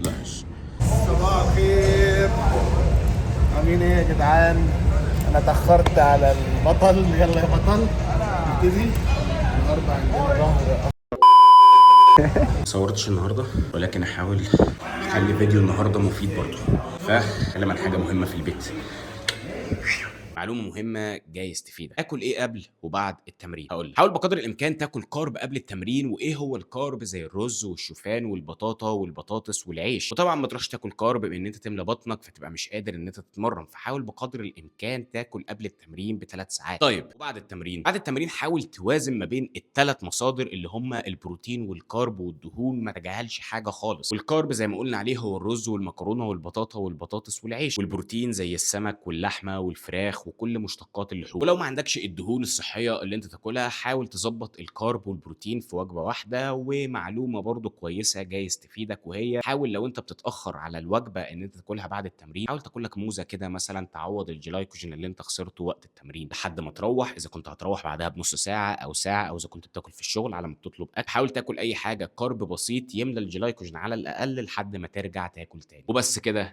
لاش. صباح الخير. عاملين ايه يا جدعان؟ انا اتاخرت على البطل. يلا يا بطل نبتدي. النهارده عندنا ظهر. ما صورتش النهارده ولكن احاول اخلي فيديو النهارده مفيد برضه، فاتكلم عن حاجه مهمه في البيت. معلومه مهمه جايز تفيدك. اكل ايه قبل وبعد التمرين؟ هقول لك. حاول بقدر الامكان تاكل كارب قبل التمرين. وايه هو الكارب؟ زي الرز والشوفان والبطاطا والبطاطس والعيش. وطبعا ما تروحش تاكل كارب بان انت تملى بطنك فتبقى مش قادر ان انت تتمرن. فحاول بقدر الامكان تاكل قبل التمرين ب3 ساعات. طيب وبعد التمرين؟ بعد التمرين حاول توازن ما بين الثلاث مصادر اللي هم البروتين والكارب والدهون. ما تجاهلش حاجه خالص. والكارب زي ما قلنا عليه هو الرز والمكرونه والبطاطا والبطاطس والعيش. والبروتين زي السمك واللحمه والفراخ وكل مشتقات اللحوم. ولو ما عندكش الدهون الصحيه اللي انت تاكلها حاول تظبط الكارب والبروتين في وجبه واحده. ومعلومه برضو كويسه جايز تفيدك، وهي حاول لو انت بتتاخر على الوجبه ان انت تاكلها بعد التمرين حاول تاكل لك موزه كده مثلا تعوض الجلايكوجين اللي انت خسرته وقت التمرين لحد ما تروح. اذا كنت هتروح بعدها بنص ساعه او ساعه، او اذا كنت بتاكل في الشغل على ما بتطلب اكل حاول تاكل اي حاجه كارب بسيط يملى الجلايكوجين على الاقل لحد ما ترجع تاكل تاني. وبس كده.